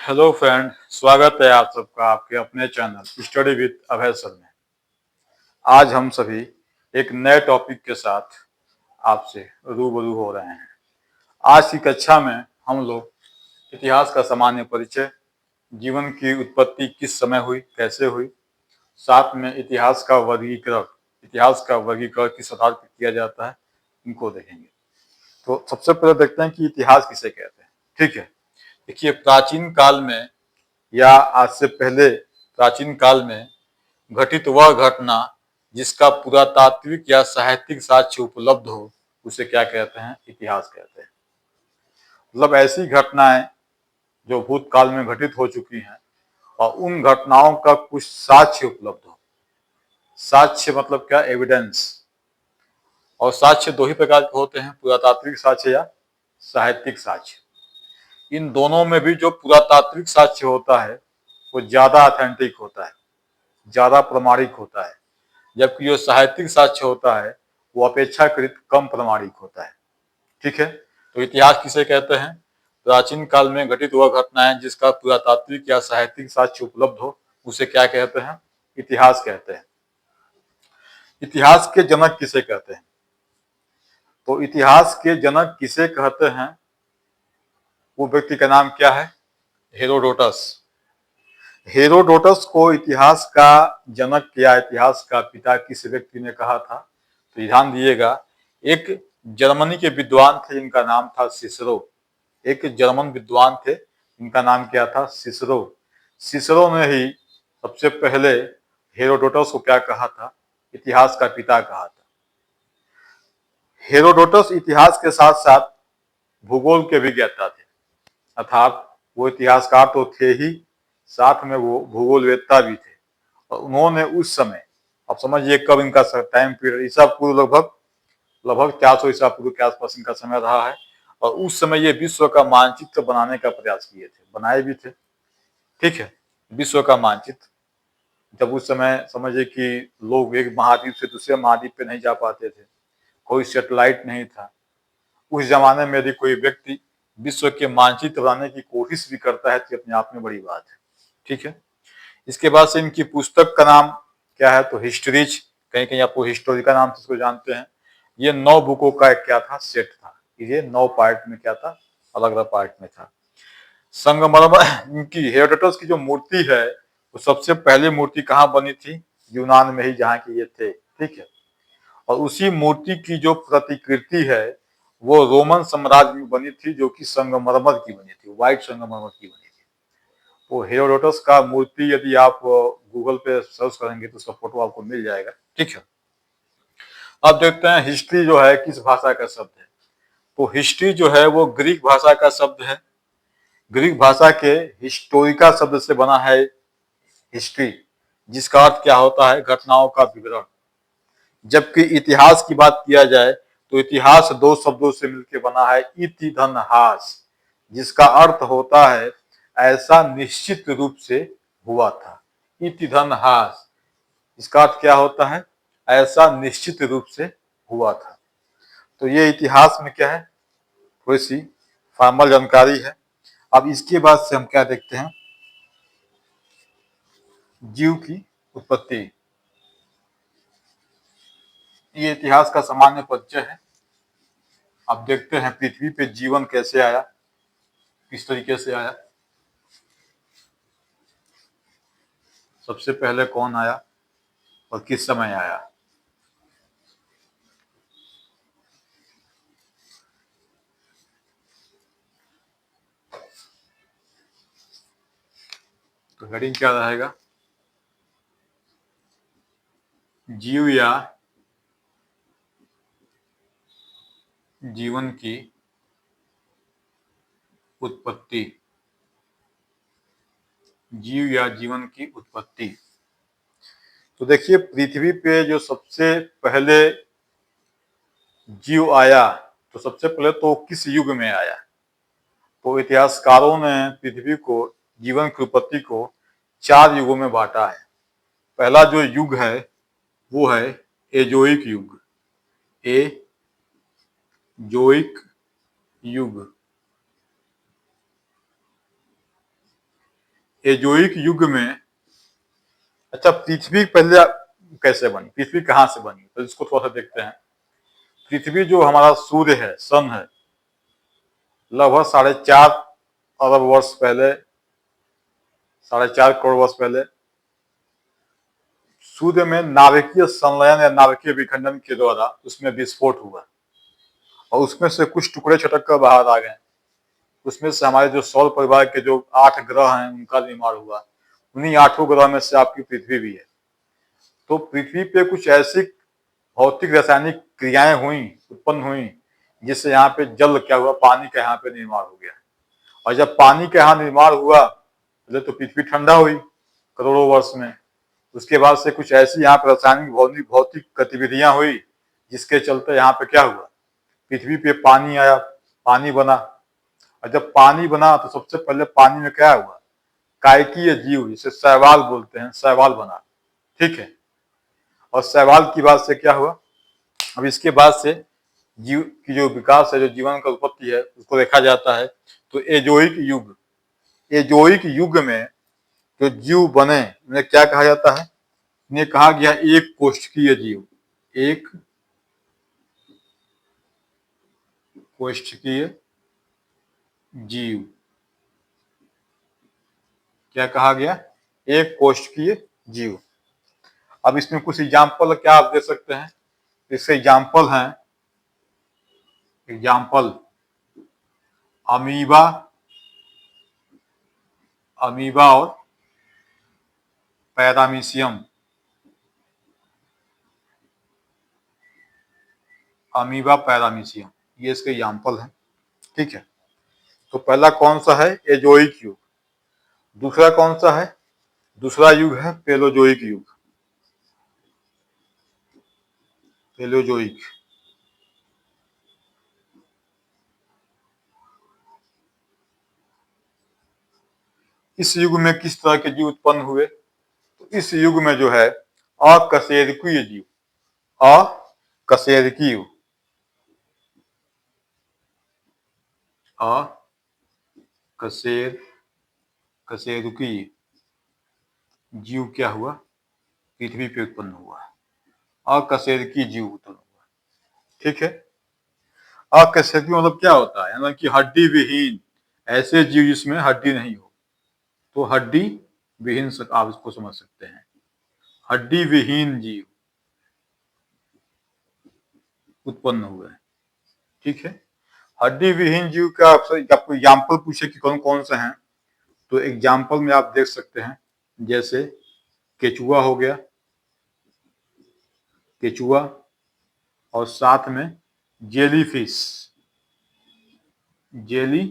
Hello friend, स्वागत है आप सबका आपके अपने channel study with Abhay sir में। आज हम सभी एक नए टॉपिक के साथ आपसे रूबरू हो रहे हैं। आज की कक्षा में हम लोग इतिहास का सामान्य परिचय, जीवन की उत्पत्ति किस समय हुई, कैसे हुई, साथ में इतिहास का वर्गीकरण किस आधार पर किया जाता है, इनको देखेंगे। तो सबसे पहले देखते हैं कि इतिहास किसे कहते हैं। ठीक है, देखिए प्राचीन काल में या आज से पहले प्राचीन काल में घटित वह घटना जिसका पुरातात्विक या साहित्यिक साक्ष्य उपलब्ध हो उसे क्या कहते हैं? इतिहास कहते हैं। मतलब ऐसी घटनाएं जो भूतकाल में घटित हो चुकी हैं और उन घटनाओं का कुछ साक्ष्य उपलब्ध हो। साक्ष्य मतलब क्या? एविडेंस। और साक्ष्य दो ही प्रकार के होते हैं, पुरातात्विक साक्ष्य या साहित्यिक साक्ष्य। इन दोनों में भी जो पुरातात्विक साक्ष्य होता है वो ज्यादा ऑथेंटिक होता है, ज्यादा प्रामाणिक होता है, जबकि जो साहित्यिक साक्ष्य होता है वो अपेक्षाकृत कम प्रामाणिक होता है। ठीक है, तो इतिहास किसे कहते हैं? प्राचीन काल में घटित हुआ घटनाएं जिसका पुरातात्विक या साहित्यिक साक्ष्य उपलब्ध हो उसे क्या कहते हैं? इतिहास कहते हैं। इतिहास के जनक किसे कहते हैं? तो इतिहास के जनक किसे कहते हैं? वो व्यक्ति का नाम क्या है? हेरोडोटस। हेरोडोटस को इतिहास का जनक या इतिहास का पिता किस व्यक्ति ने कहा था? तो ध्यान दिएगा, एक जर्मनी के विद्वान थे जिनका नाम था सिसरो। एक जर्मन विद्वान थे जिनका नाम क्या था? सिसरो। सिसरो ने ही सबसे पहले हेरोडोटस को क्या कहा था? इतिहास का पिता कहा था। हेरोडोटस इतिहास के साथ साथ भूगोल के भी ज्ञाता थे, अर्थात वो इतिहासकार तो थे ही, साथ में वो भूगोलवेत्ता भी थे। और उन्होंने उस समय, अब समझिए कब इनका टाइम पीरियड, ईसा पूर्व लगभग लगभग 400 ईसा पूर्व के आसपास इनका समय रहा है। और उस समय ये विश्व का मानचित्र बनाने का प्रयास किए थे, बनाए भी थे। ठीक है, विश्व का मानचित्र। जब उस समय समझिए कि लोग एक महाद्वीप से दूसरे महाद्वीप पे नहीं जा पाते थे, कोई सैटेलाइट नहीं था। उस जमाने में यदि कोई व्यक्ति विश्व के मानचित्र बनाने की कोशिश भी करता है तो अपने आप में बड़ी बात है। ठीक है, इसके बाद से इनकी पुस्तक का नाम क्या है? तो हिस्ट्रीज, कहीं कहीं आपको हिस्टोरी का नाम से इसको जानते हैं। ये 9 बुकों का एक क्या था? सेट था। ये 9 पार्ट में क्या था? अलग अलग पार्ट में था। संगमरमर इनकी हेरोडोटस की जो मूर्ति है वो सबसे पहली मूर्ति कहाँ बनी थी? यूनान में ही, जहाँ की ये थे। ठीक है, और उसी मूर्ति की जो प्रतिकृति है वो रोमन साम्राज्य में बनी थी, जो कि संगमरमर की बनी थी, व्हाइट संगमरमर की बनी थी। वो हेरोडोटस का मूर्ति यदि आप गूगल पे सर्च करेंगे तो उसका फोटो आपको मिल जाएगा। ठीक है, अब देखते हैं हिस्ट्री जो है किस भाषा का शब्द है। तो हिस्ट्री जो है वो ग्रीक भाषा का शब्द है। ग्रीक भाषा के हिस्टोरिका शब्द से बना है हिस्ट्री, जिसका अर्थ क्या होता है? घटनाओं का विवरण। जबकि इतिहास की बात किया जाए तो इतिहास 2 शब्दों से मिलकर बना है, इति धन हास, जिसका अर्थ होता है ऐसा निश्चित रूप से हुआ था। इति धन हास, इसका अर्थ क्या होता है? ऐसा निश्चित रूप से हुआ था। तो ये इतिहास में क्या है? थोड़ी सी फॉर्मल जानकारी है। अब इसके बाद से हम क्या देखते हैं? जीव की उत्पत्ति। ये इतिहास का सामान्य परिचय है। अब देखते हैं पृथ्वी पे जीवन कैसे आया, किस तरीके से आया, सबसे पहले कौन आया और किस समय आया। तो हेडिंग क्या रहेगा? जीव या जीवन की उत्पत्ति। जीव या जीवन की उत्पत्ति। तो देखिए पृथ्वी पे जो सबसे पहले जीव आया, तो सबसे पहले तो किस युग में आया? तो इतिहासकारों ने पृथ्वी को, जीवन की उत्पत्ति को 4 युगों में बांटा है। पहला जो युग है वो है एजोइक युग। एजोइक युग। एजोइक युग में, अच्छा पृथ्वी पहले कैसे बनी, पृथ्वी कहाँ से बनी, तो इसको थोड़ा सा देखते हैं। पृथ्वी जो हमारा सूर्य है, सन है, लगभग 4.5 अरब वर्ष पहले, 4.5 करोड़ वर्ष पहले सूर्य में नाभिकीय संलयन या नाभिकीय विखंडन के द्वारा उसमें विस्फोट हुआ और उसमें से कुछ टुकड़े छटक कर बाहर आ गए। उसमें से हमारे जो सौर परिवार के जो 8 ग्रह हैं उनका निर्माण हुआ। उन्हीं 8 ग्रह में से आपकी पृथ्वी भी है। तो पृथ्वी पे कुछ ऐसी भौतिक रासायनिक क्रियाएं हुई, उत्पन्न हुई, जिससे यहाँ पे जल क्या हुआ, पानी का यहाँ पे निर्माण हो गया। और जब पानी का यहाँ निर्माण हुआ पहले तो पृथ्वी ठंडा हुई करोड़ों वर्ष में। उसके बाद से कुछ ऐसी यहाँ पे रासायनिक भौतिक गतिविधियां हुई जिसके चलते यहाँ पे क्या हुआ, पृथ्वी पे पानी आया, पानी बना। और जब पानी बना तो सबसे पहले पानी में क्या हुआ, कायकीय जीव जिसे शैवाल बोलते हैं, शैवाल बना। ठीक है, और शैवाल की बात से क्या हुआ, अब इसके बाद से जीव की जो विकास है, जो जीवन का उत्पत्ति है, उसको देखा जाता है। तो एजोइक युग, एजोइक युग में जो जीव बने उन्हें क्या कहा जाता है, इन्हें कहा गया एक कोष्ठकीय जीव। एक कोष्ठकीय जीव क्या कहा गया, एक कोष्ठकीय जीव। अब इसमें कुछ एग्जाम्पल क्या आप दे सकते हैं, इसके एग्जाम्पल हैं, एग्जाम्पल अमीबा, अमीबा और पैरामीशियम। अमीबा, पैरामीशियम, ये इसके एग्जाम्पल हैं। ठीक है, तो पहला कौन सा है, एजोइक युग। दूसरा कौन सा है, दूसरा युग है पेलोजोइक युग। पेलोजोइक, इस युग में किस तरह के जीव उत्पन्न हुए, तो इस युग में जो है अकशेरुकीय जीव, अकशेरुकीय, कशेरुकीय जीव क्या हुआ, पृथ्वी पे उत्पन्न हुआ। अकशेरुकीय जीव उत्पन्न हुआ। ठीक है, अकशेरुकीय मतलब क्या होता है, यानी कि हड्डी विहीन, ऐसे जीव जिसमें हड्डी नहीं हो, तो हड्डी विहीन आप इसको समझ सकते हैं, हड्डी विहीन जीव उत्पन्न हुए। ठीक है, हड्डी विहीन जीव का आपको एग्जाम्पल पूछे कि कौन कौन से हैं, तो एग्जाम्पल में आप देख सकते हैं, जैसे केचुआ हो गया, केचुआ, और साथ में जेली फिश, जेली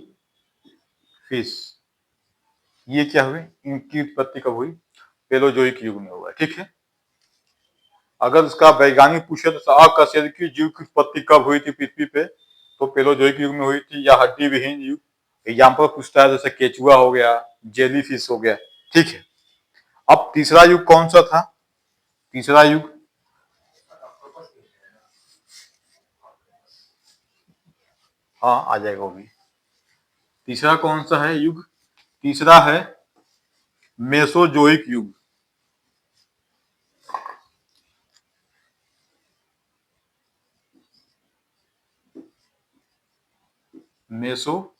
फिश, ये क्या हुए, इनकी उत्पत्ति कब हुई, पेलोजोइक युग में हुआ। ठीक है, अगर इसका वैज्ञानिक पूछे तो अकशेरुकीय जीव की उत्पत्ति कब हुई थी पृथ्वी पे, तो पेलोजोइक युग में हुई थी, या हड्डी विहीन युग। एग्जाम्पल पूछता है जैसे केचुआ हो गया, जेली फिश हो गया। ठीक है, अब तीसरा युग कौन सा था, तीसरा युग, हाँ आ जाएगा वो भी। तीसरा कौन सा है युग, तीसरा है मेसोजोइक युग। मेसोजोइक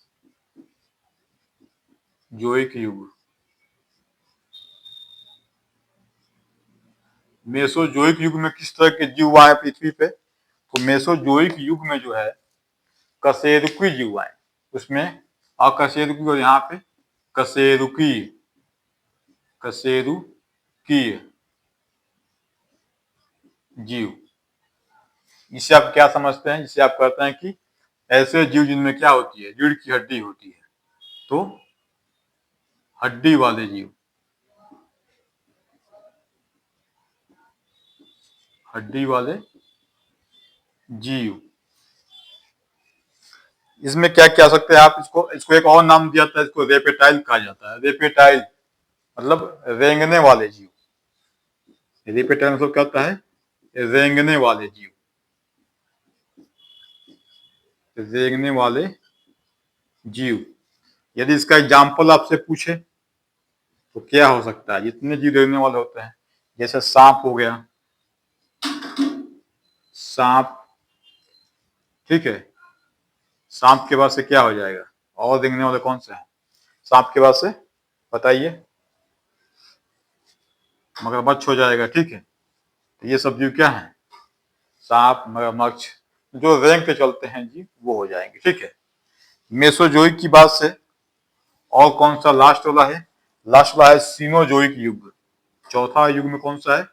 युग, मेसोजोइक युग में किस तरह के जीव आए पृथ्वी पे, तो मेसोजोइक युग में जो है कशेरुकी जीव आए, उसमें अकशेरुकी और यहाँ पे कशेरुकी, कशेरुकीय जीव। इसे आप क्या समझते हैं, इसे आप कहते हैं कि ऐसे जीव जिनमें क्या होती है, रीढ़ की हड्डी होती है, तो हड्डी वाले जीव, हड्डी वाले जीव। इसमें क्या क्या सकते हैं आप, इसको इसको एक और नाम दिया जाता है, इसको रेपेटाइल कहा जाता है। रेपेटाइल मतलब रेंगने वाले जीव, रेपेटाइल मतलब क्या होता है, रेंगने वाले जीव, रेंगने वाले जीव। यदि इसका एग्जाम्पल आपसे पूछे तो क्या हो सकता है, जितने जीव देखने वाले होते हैं, जैसे सांप हो गया, सांप, ठीक है, सांप के बाद से क्या हो जाएगा, और देखने वाले कौन से हैं सांप के बाद से, बताइए, मगरमच्छ हो जाएगा, ठीक है। तो ये सब जीव क्या है, सांप, मगरमच्छ, जो रैंक पे चलते हैं जीव वो हो जाएंगे, ठीक है। मेसोजोइक की बात से और कौन सा लास्ट वाला है, लास्ट वाला है सीनोजोइक युग। चौथा युग में कौन सा है,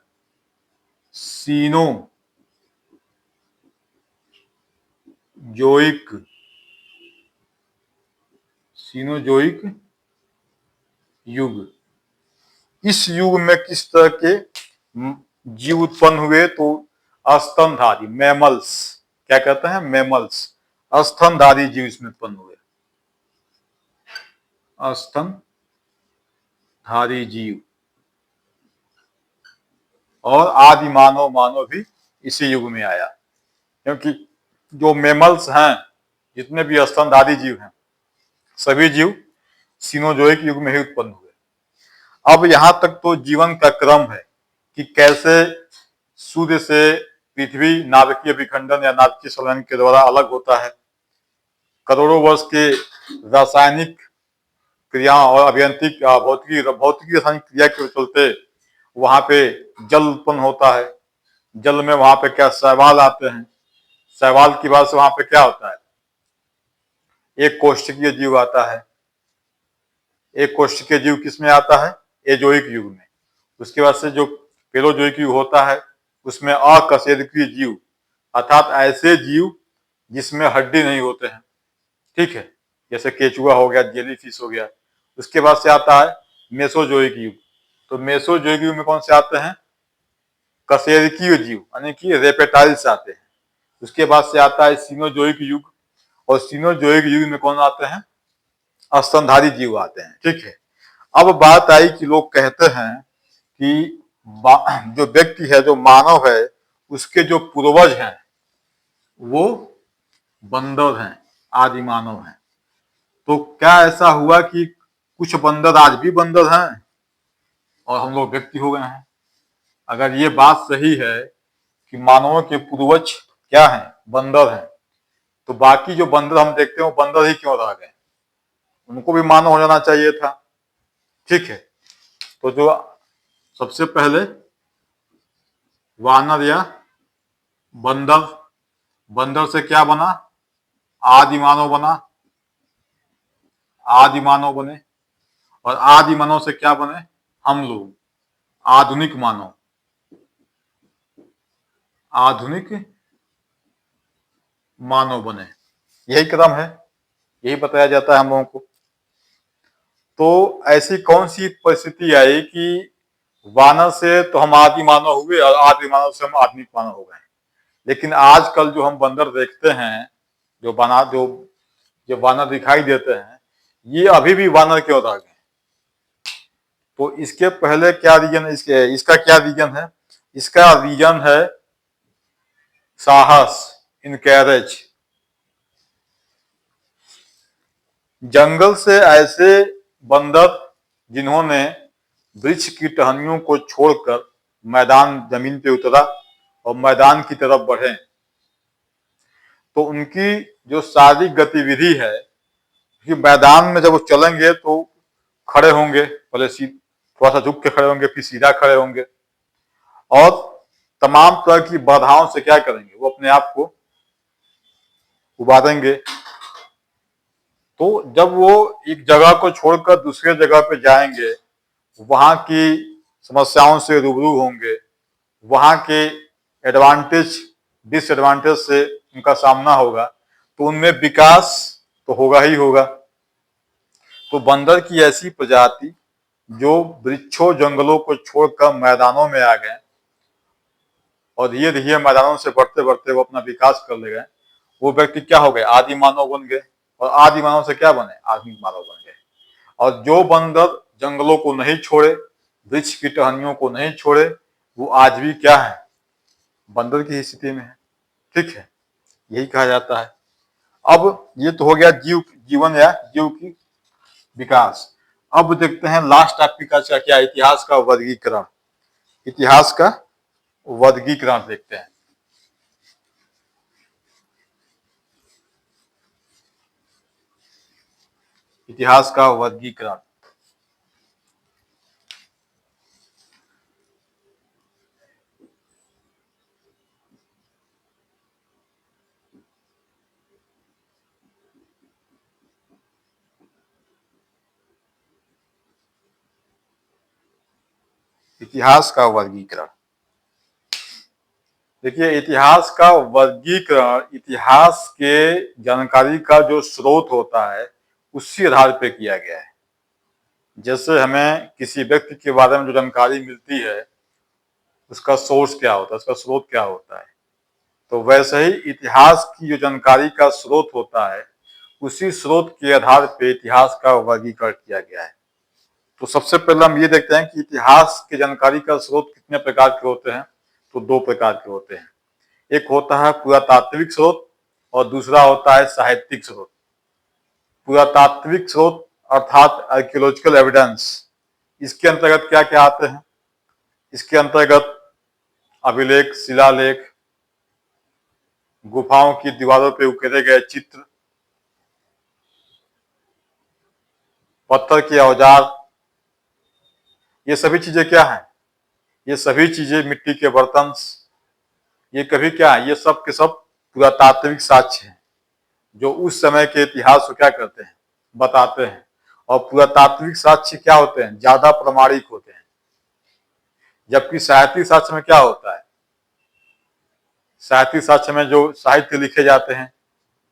सीनोजोइक सीनोजोइक युग। इस युग में किस तरह के जीव उत्पन्न हुए, तो स्तनधारी मैमल्स, क्या कहते हैं, मैमल्स, स्तनधारी जीव इसमें उत्पन्न हुए, स्तनधारी जीव। और आदि मानव, मानव भी इसी युग में आया, क्योंकि जो मैमल्स हैं, जितने भी स्तनधारी जीव हैं, सभी जीव सीनोजोइक युग में ही उत्पन्न हुए। अब यहां तक तो जीवन का क्रम है कि कैसे सूर्य से पृथ्वी नाभिकीय विखंडन या नाभिकीय संलयन के द्वारा अलग होता है, करोड़ों वर्ष के रासायनिक क्रिया और अभियांत्रिक भौतिकी रासायनिक क्रिया के चलते वहां पे जल उत्पन्न होता है, जल में वहां पे क्या शैवाल आते हैं, शैवाल की बाद से वहां पे क्या होता है, एक कोष्ठकीय जीव आता है, एक कोष्ठकीय जीव किसमें आता है, एजोइक युग में। उसके बाद से जो पेलोजोइक युग होता है उसमें अकशेरुकीय जीव, अर्थात ऐसे जीव जिसमें हड्डी नहीं होते हैं, ठीक है, जैसे केचुआ हो गया, जेलीफिश हो गया। उसके बाद से आता है मेसोजोइक युग। तो मेसोजोइक युग में कौन से आते हैं, कशेरुकीय जीव यानी कि रेपेटाइल्स आते हैं। उसके बाद से आता है सीनोजोइक युग, और सीनोजोइक युग में कौन आते हैं, स्तनधारी जीव आते हैं, ठीक है। अब बात आई कि लोग कहते हैं कि जो व्यक्ति है, जो मानव है, उसके जो पूर्वज हैं वो बंदर हैं, आदि मानव हैं। तो क्या ऐसा हुआ कि कुछ बंदर आज भी बंदर हैं और हम लोग व्यक्ति हो गए हैं? अगर ये बात सही है कि मानवों के पूर्वज क्या हैं, बंदर हैं, तो बाकी जो बंदर हम देखते हैं वो बंदर ही क्यों रह गए, उनको भी मानव हो जाना चाहिए था, ठीक है। तो जो सबसे पहले वानर या बंदर, बंदर से क्या बना, आदि मानव बना, आदि मानव बने, और आदि मानव से क्या बने, हम लोग आधुनिक मानव, आधुनिक मानव बने। यही क्रम है, यही बताया जाता है हम लोगों को। तो ऐसी कौन सी परिस्थिति आई कि वानर से तो हम आदि मानव हुए और आदि मानव से हम आधुनिक मानव हो गए, लेकिन आजकल जो हम बंदर देखते हैं, जो वानर दिखाई देते हैं, ये अभी भी वानर क्यों रह गए? तो इसके पहले क्या रीजन, इसका क्या रीजन है, इसका रीजन है साहस, इनकैरेज। जंगल से ऐसे बंदर जिन्होंने वृक्ष की टहनियों को छोड़कर मैदान जमीन पे उतरा और मैदान की तरफ बढ़े, तो उनकी जो शारीरिक गतिविधि है कि मैदान में जब वो चलेंगे तो खड़े होंगे, पहले थोड़ा सा झुक के खड़े होंगे, फिर सीधा खड़े होंगे, और तमाम तरह की बाधाओं से क्या करेंगे, वो अपने आप को उबारेंगे। तो जब वो एक जगह को छोड़कर दूसरे जगह पे जाएंगे, वहां की समस्याओं से रूबरू होंगे, वहां के एडवांटेज डिसएडवांटेज से उनका सामना होगा, तो उनमें विकास तो होगा ही होगा। तो बंदर की ऐसी प्रजाति जो वृक्षों जंगलों को छोड़कर मैदानों में आ गए और धीरे धीरे मैदानों से बढ़ते बढ़ते वो अपना विकास कर ले गए, वो व्यक्ति क्या हो गए, आदि मानव बन गए, और आदि मानव से क्या बने, आधुनिक मानव बन गए। और जो बंदर जंगलों को नहीं छोड़े, वृक्ष की टहनियों को नहीं छोड़े, वो आज भी क्या है, बंदर की स्थिति में है, ठीक है, यही कहा जाता है। अब ये तो हो गया जीवन या जीव की विकास। अब देखते हैं लास्ट टॉपिक का क्या, इतिहास का वर्गीकरण। इतिहास का वर्गीकरण देखते हैं। इतिहास का वर्गीकरण। इतिहास का वर्गीकरण देखिए, इतिहास का वर्गीकरण इतिहास के जानकारी का जो स्रोत होता है उसी आधार पे किया गया है। जैसे हमें किसी व्यक्ति के बारे में जो जानकारी मिलती है उसका सोर्स क्या होता है, उसका स्रोत क्या होता है, तो वैसे ही इतिहास की जो जानकारी का स्रोत होता है उसी स्रोत के आधार पे इतिहास का वर्गीकरण किया गया है। तो सबसे पहले हम ये देखते हैं कि इतिहास की जानकारी का स्रोत कितने प्रकार के होते हैं। तो दो प्रकार के होते हैं। एक होता है पुरातात्विक स्रोत और दूसरा होता है साहित्यिक स्रोत। पुरातात्विक स्रोत अर्थात आर्कियोलॉजिकल एविडेंस, इसके अंतर्गत क्या क्या आते हैं? इसके अंतर्गत अभिलेख, शिलालेख, गुफाओं की दीवारों पर उकेरे गए चित्र, पत्थर के औजार, ये सभी चीजें क्या हैं? ये सभी चीजें मिट्टी के बर्तन, ये कभी क्या है, ये सब के सब पुरातात्विक साक्ष्य हैं जो उस समय के इतिहास को क्या करते हैं, बताते हैं। और पुरातात्विक साक्ष्य क्या होते हैं? ज्यादा प्रमाणिक होते हैं। जबकि साहित्यिक साक्ष्य में क्या होता है? साहित्यिक साक्ष्य में जो साहित्य लिखे जाते हैं,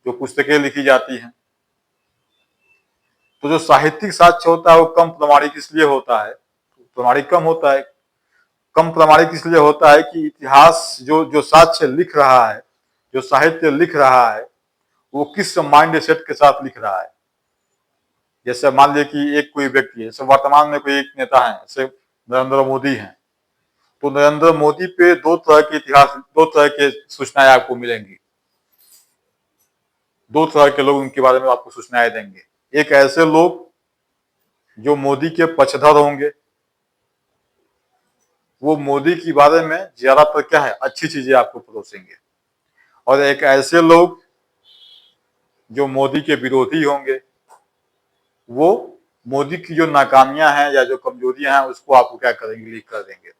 जो पुस्तकें लिखी जाती हैं, तो जो साहित्यिक साक्ष्य होता है वो कम प्रमाणिक इसलिए होता है, प्रमाणिक कम होता है। कम प्रमाणिक इसलिए होता है कि इतिहास जो जो साक्ष्य लिख रहा है, जो साहित्य लिख रहा है, वो किस माइंड सेट के साथ लिख रहा है। जैसे मान लिया कि एक कोई व्यक्ति है, जैसे वर्तमान में कोई एक नेता है, जैसे नरेंद्र मोदी हैं, तो नरेंद्र मोदी पे दो तरह के इतिहास, दो तरह के सूचनाएं आपको मिलेंगी। दो तरह के लोग उनके बारे में आपको सूचनाएं देंगे। एक ऐसे लोग जो मोदी के पक्षधर होंगे, वो मोदी के बारे में ज्यादातर क्या है, अच्छी चीजें आपको परोसेंगे। और एक ऐसे लोग जो मोदी के विरोधी होंगे, वो मोदी की जो नाकामियां हैं या जो कमजोरियां हैं उसको आपको क्या करेंगे, लीक कर देंगे।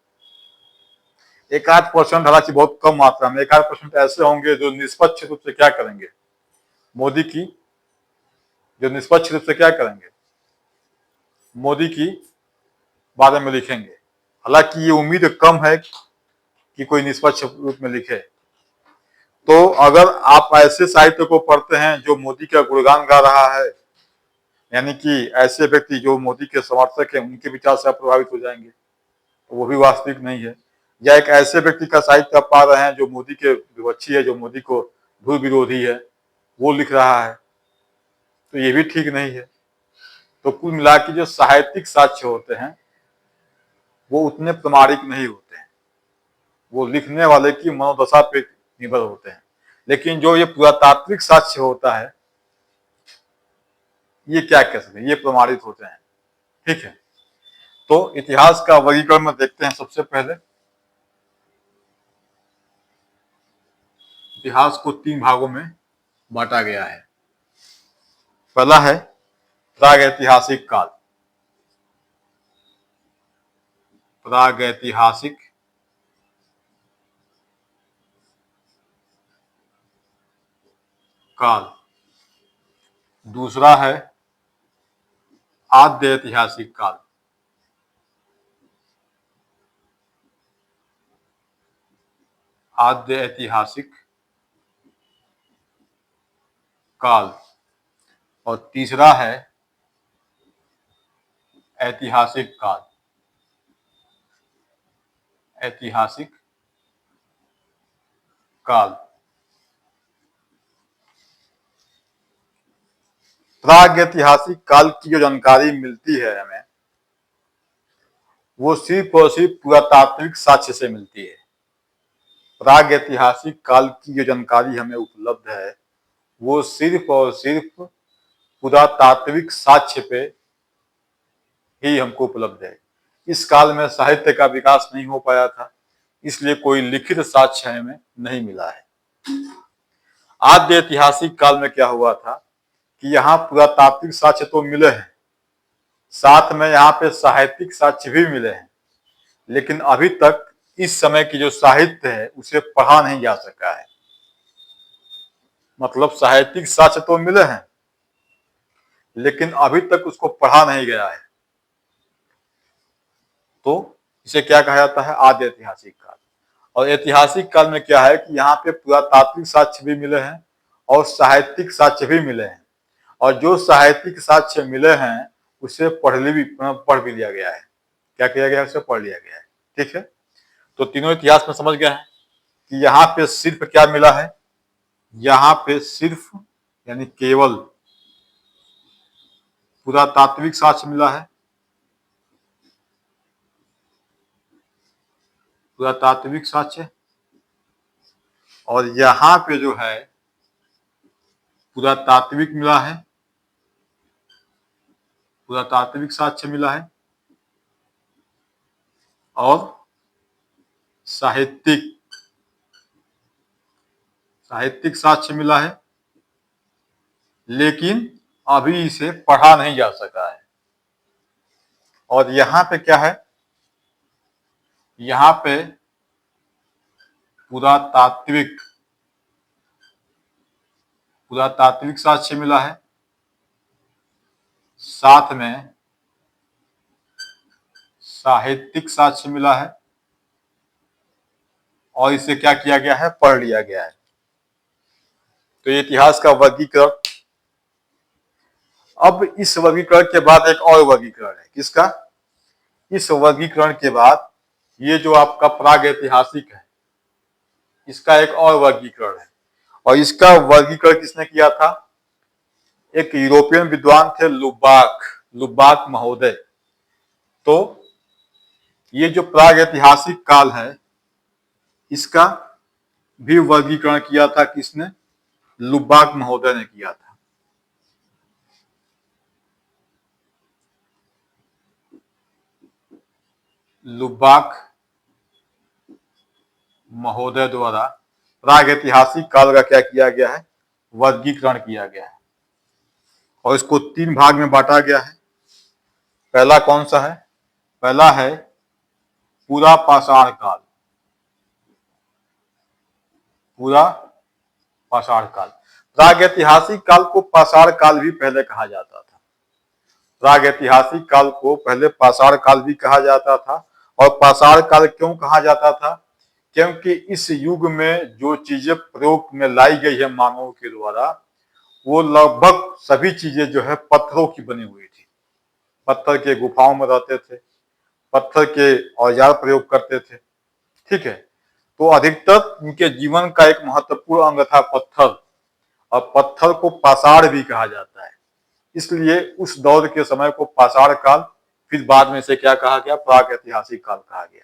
एक आध परसेंट, हालांकि बहुत कम मात्रा में, एक आध परसेंट ऐसे होंगे जो निष्पक्ष रूप से क्या करेंगे, मोदी की, जो निष्पक्ष रूप से क्या करेंगे, मोदी की बारे में लिखेंगे। हालांकि ये उम्मीद कम है कि कोई निष्पक्ष रूप में लिखे। तो अगर आप ऐसे साहित्य को पढ़ते हैं जो मोदी का गुणगान गा रहा है, यानी कि ऐसे व्यक्ति जो मोदी के समर्थक हैं, उनके विचार से आप प्रभावित हो जाएंगे, तो वो भी वास्तविक नहीं है। या एक ऐसे व्यक्ति का साहित्य आप पा रहे हैं जो मोदी के विपक्षी है, जो मोदी को ध्रुव विरोधी है, वो लिख रहा है, तो ये भी ठीक नहीं है। तो कुल मिला के जो साहित्यिक साक्ष्य होते हैं वो उतने प्रमाणिक नहीं होते हैं, वो लिखने वाले की मनोदशा पे निर्भर होते हैं। लेकिन जो ये पुरातात्विक साक्ष्य होता है, ये क्या कह सकते हैं, ये प्रमाणित होते हैं। ठीक है, तो इतिहास का वर्गीकरण में देखते हैं। सबसे पहले इतिहास को तीन भागों में बांटा गया है। पहला है प्रागैतिहासिक काल। प्रागैतिहासिक काल। दूसरा है आद्य ऐतिहासिक काल। आद्य ऐतिहासिक काल। और तीसरा है ऐतिहासिक काल। ऐतिहासिक काल। प्रागैतिहासिक काल की जो जानकारी मिलती है हमें, वो सिर्फ और सिर्फ पुरातात्विक साक्ष्य से मिलती है। प्रागैतिहासिक काल की जो जानकारी हमें उपलब्ध है वो सिर्फ और सिर्फ पुरातात्विक साक्ष्य पे ही हमको उपलब्ध है। इस काल में साहित्य का विकास नहीं हो पाया था, इसलिए कोई लिखित साक्ष्य हमें नहीं मिला है। आद्य ऐतिहासिक काल में क्या हुआ था कि यहाँ पुरातात्विक साक्ष्य तो मिले हैं, साथ में यहाँ पे साहित्यिक साक्ष्य भी मिले हैं, लेकिन अभी तक इस समय की जो साहित्य है उसे पढ़ा नहीं जा सका है। मतलब साहित्यिक साक्ष्य तो मिले हैं, लेकिन अभी तक उसको पढ़ा नहीं गया है। तो इसे क्या कहा जाता है? आद्य ऐतिहासिक काल। और ऐतिहासिक काल में क्या है कि यहाँ पे पुरातात्विक साक्ष्य भी मिले हैं और साहित्यिक साक्ष्य भी मिले हैं, और जो साहित्यिक साक्ष्य मिले हैं उसे पढ़ भी लिया गया है। क्या किया गया है? उसे पढ़ लिया गया है। ठीक है, तो तीनों इतिहास में समझ गए हैं कि यहाँ पे सिर्फ क्या मिला है, यहाँ पे सिर्फ यानी केवल पुरातात्विक साक्ष्य मिला है, पुरातात्विक साक्ष्य, और यहाँ पे जो है पुरातात्विक मिला है, पुरातात्विक साक्ष्य मिला है, और साहित्यिक साक्ष्य मिला है, लेकिन अभी इसे पढ़ा नहीं जा सका है। और यहाँ पे क्या है? यहाँ पे पुरातात्विक साक्ष्य मिला है, साथ में साहित्यिक साक्ष्य मिला है, और इसे क्या किया गया है? पढ़ लिया गया है। तो ये इतिहास का वर्गीकरण। अब इस वर्गीकरण के बाद एक और वर्गीकरण है। किसका? इस वर्गीकरण के बाद ये जो आपका प्राग ऐतिहासिक है, इसका एक और वर्गीकरण है। और इसका वर्गीकरण किसने किया था? एक यूरोपियन विद्वान थे, लुबाक महोदय। तो ये जो प्राग ऐतिहासिक काल है, इसका भी वर्गीकरण किया था किसने? लुबाक महोदय ने किया था। लुबाक महोदय द्वारा प्राग ऐतिहासिक काल का क्या किया गया है? वर्गीकरण किया गया है, और इसको 3 भाग में बांटा गया है। पहला कौन सा है? पहला है पूरा पाषाण काल। पूरा पाषाण काल। प्राग ऐतिहासिक काल को पाषाण काल भी पहले कहा जाता था। प्राग ऐतिहासिक काल को पहले पाषाण काल भी कहा जाता था। और पाषाण काल क्यों कहा जाता था? क्योंकि इस युग में जो चीजें प्रयोग में लाई गई है मानवों के द्वारा, वो लगभग सभी चीजें जो है पत्थरों की बनी हुई थी। पत्थर के गुफाओं में रहते थे, पत्थर के औजार प्रयोग करते थे। ठीक है, तो अधिकतर उनके जीवन का एक महत्वपूर्ण अंग था पत्थर, और पत्थर को पाषाण भी कहा जाता है। इसलिए उस दौर के समय को पाषाण काल, फिर बाद में से क्या कहा गया? प्राग ऐतिहासिक काल कहा गया।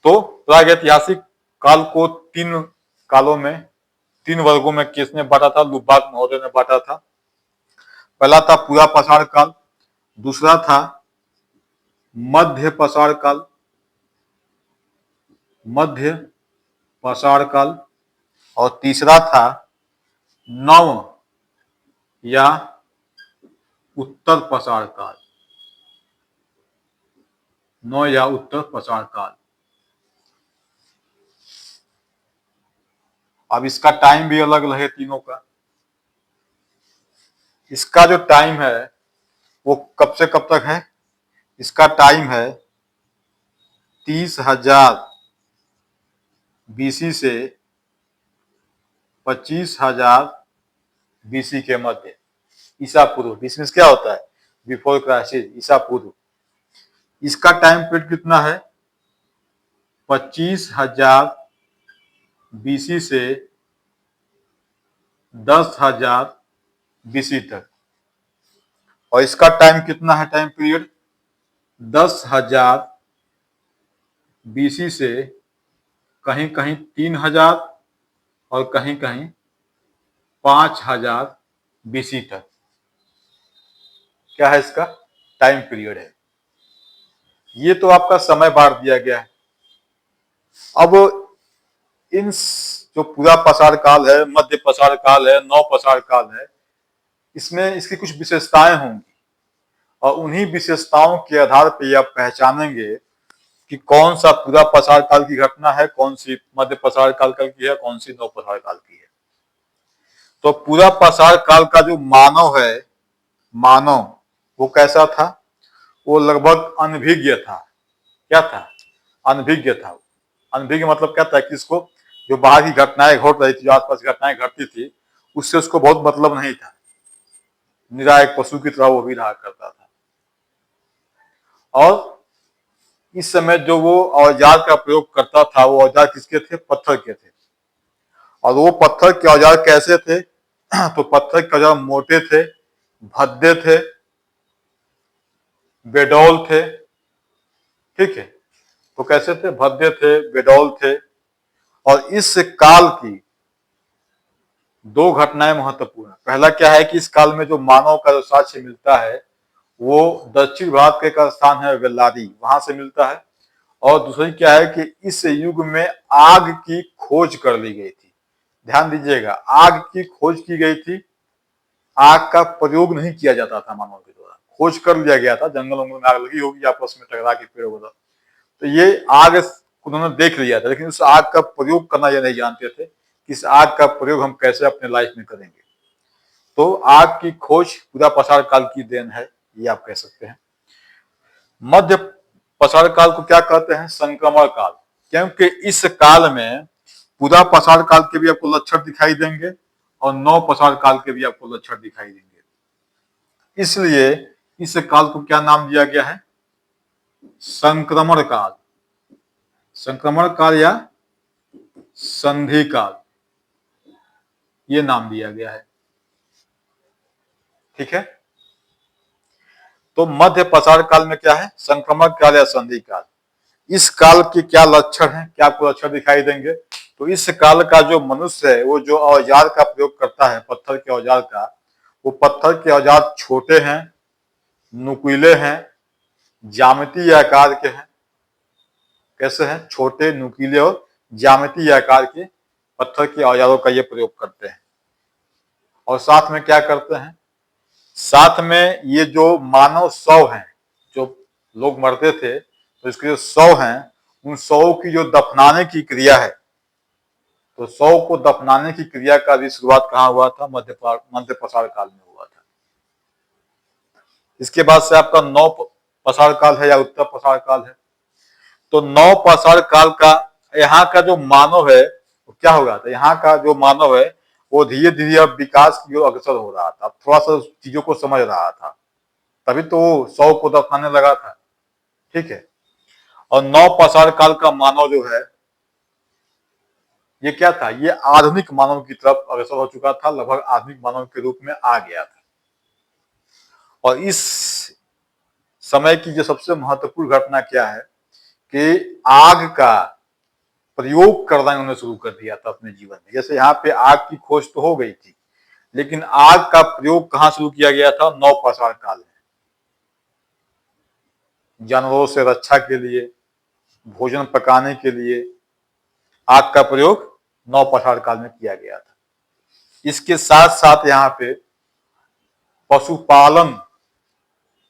तो प्राग ऐतिहासिक काल को 3 कालों में, 3 वर्गों में किसने बांटा था? लुबाक महोदय ने बांटा था। पहला था पूरा पाषाण काल, दूसरा था मध्य पाषाण काल, मध्य पाषाण काल, और तीसरा था नव या उत्तर पाषाण काल। नव या उत्तर पाषाण काल। अब इसका टाइम भी अलग अलग है तीनों का। इसका जो टाइम है वो कब से कब तक है? इसका टाइम है 30,000 बीसी से 25,000 बीसी के मध्य, ईसा पूर्व। बीसी क्या होता है? बिफोर क्राइसिस, ईसा पूर्व। इसका टाइम पीरियड कितना है? 25,000 बीसी से 10,000 बीसी तक। और इसका टाइम कितना है? टाइम पीरियड 10,000 बीसी से कहीं कहीं 3,000 और कहीं कहीं 5,000 बीसी तक। क्या है इसका टाइम पीरियड है? ये तो आपका समय बांट दिया गया है। अब इन जो पूरा पसार काल है, मध्य पसार काल है, नौ पसार काल है, इसमें इसकी कुछ विशेषताएं होंगी और उन्हीं विशेषताओं के आधार पर आप पहचानेंगे कि कौन सा पूरा पसार काल की घटना है, कौन सी मध्य पसार काल की है, कौन सी नौ पसार काल की है। तो पूरा पसार काल का जो मानव है, मानव वो कैसा था? वो लगभग अनभिज्ञ था। क्या था? अनभिज्ञ था। अनभिज्ञ मतलब क्या था कि इसको जो बाहर की घटनाएं घट रही थी, जो आसपास घटनाएं घटती थी, उससे उसको बहुत मतलब नहीं था। निरा एक पशु की तरह वो भी रहा करता था। और इस समय जो वो औजार का प्रयोग करता था, वो औजार किसके थे? पत्थर के थे। और वो पत्थर के औजार कैसे थे? तो पत्थर के औजार मोटे थे, भद्दे थे, बेडौल थे। ठीक है, तो कैसे थे? भद्दे थे, बेडौल थे। और इस काल की दो घटनाएं महत्वपूर्ण है। पहला क्या है कि इस काल में जो मानव का जो साक्ष्य मिलता है वो दक्षिण भारत के एक स्थान है वेल्लारी, वहां से मिलता है। और दूसरी क्या है कि इस युग में आग की खोज कर ली गई थी। ध्यान दीजिएगा, आग की खोज की गई थी। आग का प्रयोग नहीं किया जाता था मानव के द्वारा, खोज कर लिया गया था। जंगल वंगल में आग लगी होगी आपस में टकरा के पेड़ वगैरह, तो ये आग उन्होंने देख लिया था, लेकिन उस आग का प्रयोग करना ये नहीं जानते थे कि इस आग का प्रयोग हम कैसे अपने लाइफ में करेंगे। तो आग की खोज पूरा पसार काल की देन है, ये आप कह सकते हैं। मध्य पसार काल को क्या कहते हैं? संक्रमण काल। क्योंकि इस काल में पूरा पसार काल के भी आपको लक्षण दिखाई देंगे और नौ पसार काल के भी आपको लक्षण दिखाई देंगे। इसलिए इस काल को क्या नाम दिया गया है? संक्रमण काल। संक्रमण काल या संधि काल, ये नाम दिया गया है। ठीक है, तो मध्य पसार काल में क्या है? संक्रमण काल या संधि काल। इस काल के क्या लक्षण हैं? क्या आपको लक्षण दिखाई देंगे? तो इस काल का जो मनुष्य है, वो जो औजार का प्रयोग करता है, पत्थर के औजार का, वो पत्थर के औजार छोटे हैं, नुकीले हैं, ज्यामितीय आकार के हैं। कैसे हैं? छोटे, नुकीले और ज्यामितीय आकार के पत्थर के औजारों का ये प्रयोग करते हैं। और साथ में क्या करते हैं? साथ में ये जो मानव शव हैं, जो लोग मरते थे, तो इसके जो शव हैं, उन शवों की जो दफनाने की क्रिया है, तो शव को दफनाने की क्रिया का भी शुरुआत कहाँ हुआ था? मध्य पसार काल में हुआ था। इसके बाद से आपका नौ पसार काल है या उत्तर पसार काल है। तो नौ पसार काल का यहाँ का जो मानव है वो क्या हो रहा था? यहाँ का जो मानव है वो धीरे धीरे अब विकास की ओर अग्रसर हो रहा था, थोड़ा सा चीजों को समझ रहा था, तभी तो वो शव को दफनाने लगा था। ठीक है, और नौ पसार काल का मानव जो है ये क्या था? ये आधुनिक मानव की तरफ अग्रसर हो चुका था, लगभग आधुनिक मानव के रूप में आ गया था। और इस समय की जो सबसे महत्वपूर्ण घटना क्या है कि आग का प्रयोग करना इन्होंने शुरू कर दिया था अपने जीवन में। जैसे यहाँ पे आग की खोज तो हो गई थी, लेकिन आग का प्रयोग कहाँ शुरू किया गया था? नौ पसार काल में। जानवरों से रक्षा के लिए, भोजन पकाने के लिए आग का प्रयोग नौ पसार काल में किया गया था। इसके साथ साथ यहाँ पे पशुपालन,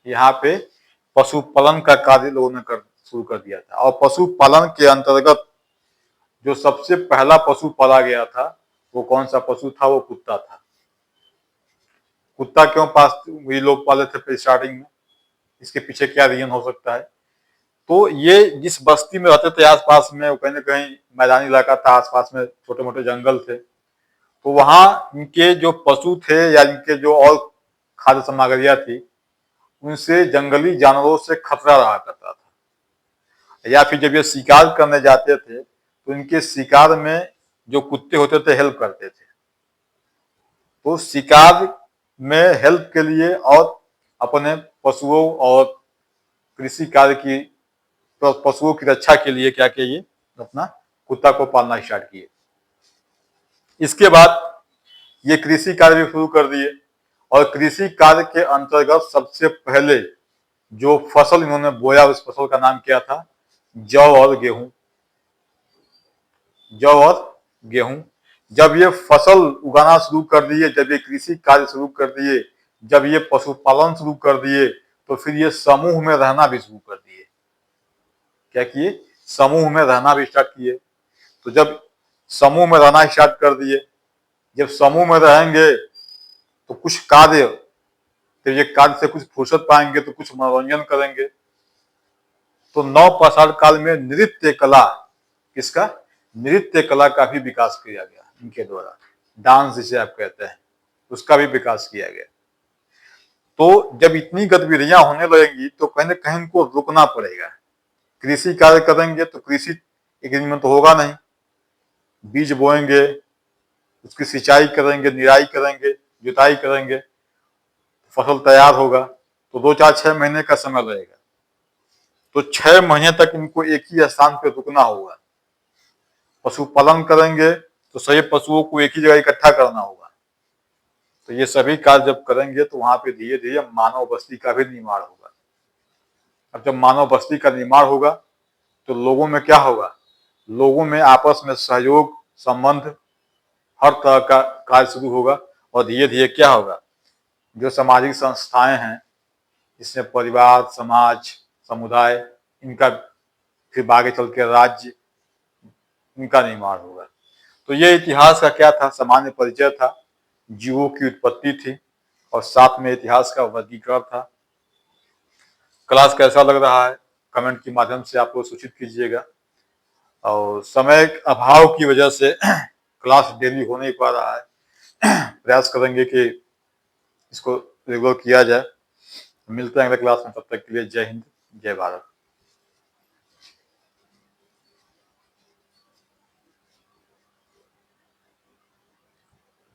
यहाँ पे पशुपालन का कार्य लोगों ने शुरू कर दिया था। और पशुपालन के अंतर्गत जो सबसे पहला पशु पाला गया था वो कौन सा पशु था? वो कुत्ता था। कुत्ता क्यों ये लोग पाले थे स्टार्टिंग में? इसके पीछे क्या रीजन हो सकता है? तो ये जिस बस्ती में रहते थे आसपास में, वो कहीं ना कहीं मैदानी इलाका था, आसपास में छोटे मोटे जंगल थे, तो वहां इनके जो पशु थे या इनके जो और खाद्य सामग्रियां थी, उनसे जंगली जानवरों से खतरा रहा करता था। या फिर जब ये शिकार करने जाते थे तो इनके शिकार में जो कुत्ते होते थे हेल्प करते थे। तो शिकार में हेल्प के लिए और अपने पशुओं और कृषि कार्य की, तो पशुओं की रक्षा के लिए क्या किए? अपना कुत्ता को पालना स्टार्ट किए। इसके बाद ये कृषि कार्य भी शुरू कर दिए और कृषि कार्य के अंतर्गत सबसे पहले जो फसल इन्होंने बोया उस फसल का नाम क्या था? जौ और गेहूं। जौ और गेहूं। जब ये फसल उगाना शुरू कर दिए, जब ये कृषि कार्य शुरू कर दिए, जब ये पशुपालन शुरू कर दिए, तो फिर ये समूह में रहना भी शुरू कर दिए। क्या किए? समूह में रहना भी स्टार्ट किए। तो जब समूह में रहना स्टार्ट कर दिए, जब समूह में रहेंगे तो कुछ कार्य, तो ये कार्य से कुछ फुर्सत पाएंगे तो कुछ मनोरंजन करेंगे। तो नवपाषाण काल में नृत्य कला, किसका? नृत्य कला का भी विकास किया गया इनके द्वारा। डांस जिसे आप कहते हैं, उसका भी विकास किया गया। तो जब इतनी गतिविधियां होने लगेंगी तो कहीं ना कहीं इनको रुकना पड़ेगा। कृषि कार्य करेंगे तो कृषि एक दिन में तो होगा नहीं। बीज बोएंगे, उसकी सिंचाई करेंगे, निराई करेंगे, जुताई करेंगे, फसल तैयार होगा, तो 2 4 6 महीने का समय लगेगा। तो 6 महीने तक इनको एक ही स्थान पे रुकना होगा। पशुपालन करेंगे तो सभी पशुओं को एक ही जगह इकट्ठा करना होगा। तो ये सभी कार्य जब करेंगे तो वहां पे धीरे धीरे मानव बस्ती का भी निर्माण होगा। अब जब मानव बस्ती का निर्माण होगा तो लोगों में क्या होगा? लोगों में आपस में सहयोग, संबंध, हर तरह का कार्य शुरू होगा। और धीरे धीरे क्या होगा? जो सामाजिक संस्थाएं हैं, इसमें परिवार, समाज, समुदाय, इनका फिर आगे चल के राज्य, इनका निर्माण होगा। तो ये इतिहास का क्या था? सामान्य परिचय था, जीवों की उत्पत्ति थी और साथ में इतिहास का वर्गीकरण था। क्लास कैसा लग रहा है कमेंट के माध्यम से आप लोग सूचित कीजिएगा। और समय अभाव की वजह से क्लास डेली हो नहीं पा रहा है। प्रयास करेंगे कि इसको रेगुलर किया जाए। मिलते हैं अगले क्लास में, तब तक के लिए जय हिंद, जय भारत।